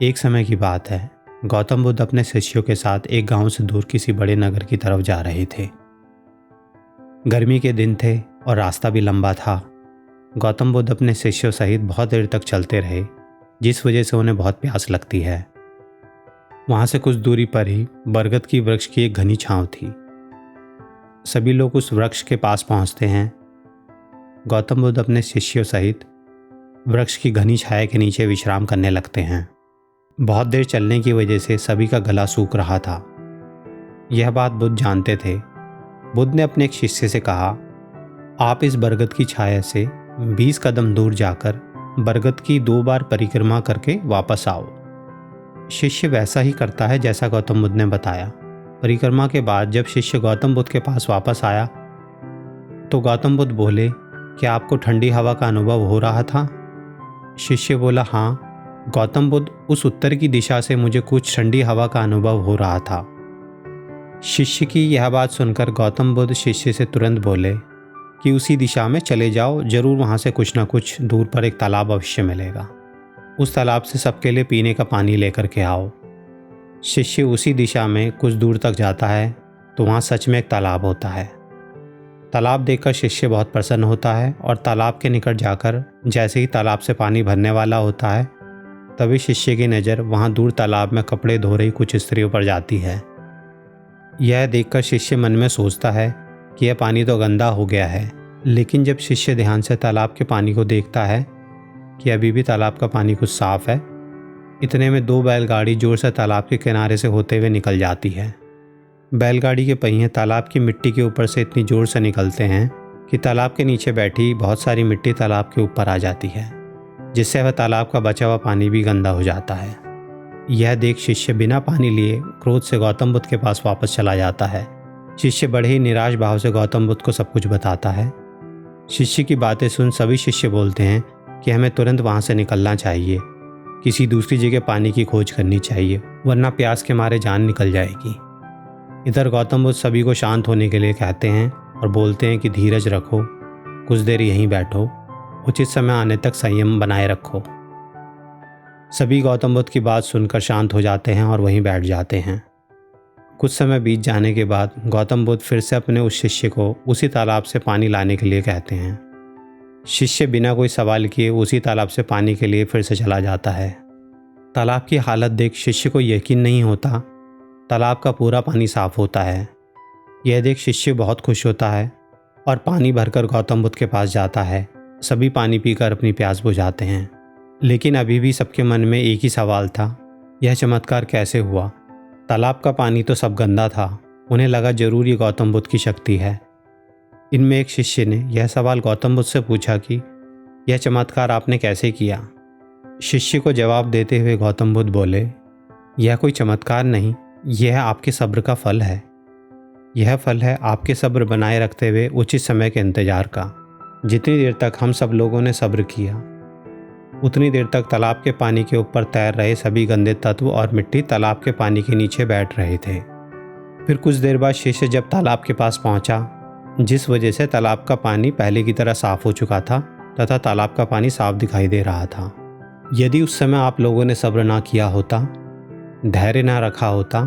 एक समय की बात है। गौतम बुद्ध अपने शिष्यों के साथ एक गांव से दूर किसी बड़े नगर की तरफ जा रहे थे। गर्मी के दिन थे और रास्ता भी लंबा था। गौतम बुद्ध अपने शिष्यों सहित बहुत देर तक चलते रहे, जिस वजह से उन्हें बहुत प्यास लगती है। वहां से कुछ दूरी पर ही बरगद की वृक्ष की एक घनी छांव थी। सभी लोग उस वृक्ष के पास पहुंचते हैं। गौतम बुद्ध अपने शिष्यों सहित वृक्ष की घनी छाया के नीचे विश्राम करने लगते हैं। बहुत देर चलने की वजह से सभी का गला सूख रहा था। यह बात बुद्ध जानते थे। बुद्ध ने अपने एक शिष्य से कहा, आप इस बरगद की छाया से 20 कदम दूर जाकर बरगद की 2 बार परिक्रमा करके वापस आओ। शिष्य वैसा ही करता है जैसा गौतम बुद्ध ने बताया। परिक्रमा के बाद जब शिष्य गौतम बुद्ध के पास वापस आया तो गौतम बुद्ध बोले, क्या आपको ठंडी हवा का अनुभव हो रहा था? शिष्य बोला, हाँ गौतम बुद्ध, उस उत्तर की दिशा से मुझे कुछ ठंडी हवा का अनुभव हो रहा था। शिष्य की यह बात सुनकर गौतम बुद्ध शिष्य से तुरंत बोले कि उसी दिशा में चले जाओ, जरूर वहाँ से कुछ न कुछ दूर पर एक तालाब अवश्य मिलेगा। उस तालाब से सबके लिए पीने का पानी लेकर के आओ। शिष्य उसी दिशा में कुछ दूर तक जाता है तो वहाँ सच में एक तालाब होता है। तालाब देखकर शिष्य बहुत प्रसन्न होता है और तालाब के निकट जाकर जैसे ही तालाब से पानी भरने वाला होता है तभी शिष्य की नज़र वहाँ दूर तालाब में कपड़े धो रही कुछ स्त्रियों पर जाती है। यह देखकर शिष्य मन में सोचता है कि यह पानी तो गंदा हो गया है, लेकिन जब शिष्य ध्यान से तालाब के पानी को देखता है कि अभी भी तालाब का पानी कुछ साफ है, इतने में 2 बैलगाड़ी जोर से तालाब के किनारे से होते हुए निकल जाती है। बैलगाड़ी के पहिए तालाब की मिट्टी के ऊपर से इतनी जोर से निकलते हैं कि तालाब के नीचे बैठी बहुत सारी मिट्टी तालाब के ऊपर आ जाती है, जिससे वह तालाब का बचा हुआ पानी भी गंदा हो जाता है। यह देख शिष्य बिना पानी लिए क्रोध से गौतम बुद्ध के पास वापस चला जाता है। शिष्य बड़े ही निराश भाव से गौतम बुद्ध को सब कुछ बताता है। शिष्य की बातें सुन सभी शिष्य बोलते हैं कि हमें तुरंत वहाँ से निकलना चाहिए, किसी दूसरी जगह पानी की खोज करनी चाहिए, वरना प्यास के मारे जान निकल जाएगी। इधर गौतम बुद्ध सभी को शांत होने के लिए कहते हैं और बोलते हैं कि धीरज रखो, कुछ देर यहीं बैठो, उचित समय आने तक संयम बनाए रखो। सभी गौतम बुद्ध की बात सुनकर शांत हो जाते हैं और वहीं बैठ जाते हैं। कुछ समय बीत जाने के बाद गौतम बुद्ध फिर से अपने उस शिष्य को उसी तालाब से पानी लाने के लिए कहते हैं। शिष्य बिना कोई सवाल किए उसी तालाब से पानी के लिए फिर से चला जाता है। तालाब की हालत देख शिष्य को यकीन नहीं होता, तालाब का पूरा पानी साफ होता है। यह देख शिष्य बहुत खुश होता है और पानी भरकर गौतम बुद्ध के पास जाता है। सभी पानी पीकर अपनी प्यास बुझाते हैं, लेकिन अभी भी सबके मन में एक ही सवाल था, यह चमत्कार कैसे हुआ? तालाब का पानी तो सब गंदा था। उन्हें लगा जरूर ये गौतम बुद्ध की शक्ति है। इनमें एक शिष्य ने यह सवाल गौतम बुद्ध से पूछा कि यह चमत्कार आपने कैसे किया? शिष्य को जवाब देते हुए गौतम बुद्ध बोले, यह कोई चमत्कार नहीं, यह आपके सब्र का फल है। यह फल है आपके सब्र बनाए रखते हुए उचित समय के इंतजार का। जितनी देर तक हम सब लोगों ने सब्र किया, उतनी देर तक तालाब के पानी के ऊपर तैर रहे सभी गंदे तत्व और मिट्टी तालाब के पानी के नीचे बैठ रहे थे। फिर कुछ देर बाद शिष्य जब तालाब के पास पहुंचा, जिस वजह से तालाब का पानी पहले की तरह साफ हो चुका था तथा तालाब का पानी साफ दिखाई दे रहा था। यदि उस समय आप लोगों ने सब्र ना किया होता, धैर्य ना रखा होता,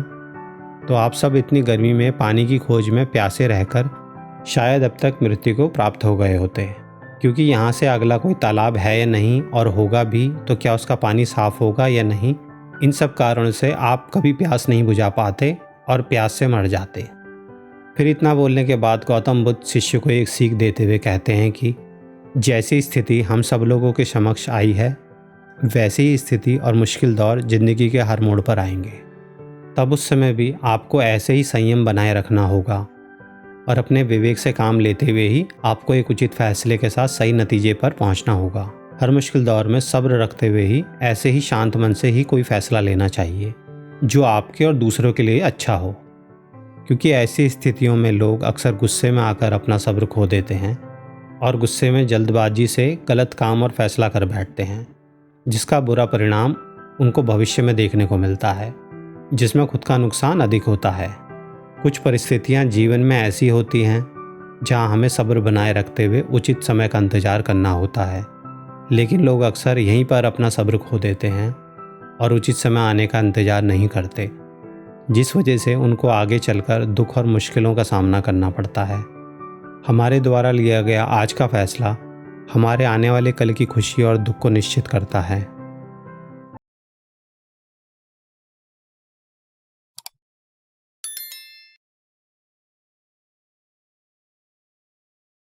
तो आप सब इतनी गर्मी में पानी की खोज में प्यासे रहकर शायद अब तक मृत्यु को प्राप्त हो गए होते। क्योंकि यहाँ से अगला कोई तालाब है या नहीं, और होगा भी तो क्या उसका पानी साफ होगा या नहीं, इन सब कारणों से आप कभी प्यास नहीं बुझा पाते और प्यास से मर जाते। फिर इतना बोलने के बाद गौतम बुद्ध शिष्य को एक सीख देते हुए कहते हैं कि जैसी स्थिति हम सब लोगों के समक्ष आई है, वैसी ही स्थिति और मुश्किल दौर जिंदगी के हर मोड़ पर आएंगे। तब उस समय भी आपको ऐसे ही संयम बनाए रखना होगा और अपने विवेक से काम लेते हुए ही आपको एक उचित फैसले के साथ सही नतीजे पर पहुंचना होगा। हर मुश्किल दौर में सब्र रखते हुए ही ऐसे ही शांत मन से ही कोई फैसला लेना चाहिए जो आपके और दूसरों के लिए अच्छा हो। क्योंकि ऐसी स्थितियों में लोग अक्सर गुस्से में आकर अपना सब्र खो देते हैं और गुस्से में जल्दबाजी से गलत काम और फैसला कर बैठते हैं, जिसका बुरा परिणाम उनको भविष्य में देखने को मिलता है, जिसमें खुद का नुकसान अधिक होता है। कुछ परिस्थितियां जीवन में ऐसी होती हैं जहां हमें सब्र बनाए रखते हुए उचित समय का इंतजार करना होता है, लेकिन लोग अक्सर यहीं पर अपना सब्र खो देते हैं और उचित समय आने का इंतज़ार नहीं करते, जिस वजह से उनको आगे चलकर दुख और मुश्किलों का सामना करना पड़ता है। हमारे द्वारा लिया गया आज का फैसला हमारे आने वाले कल की खुशी और दुख को निश्चित करता है।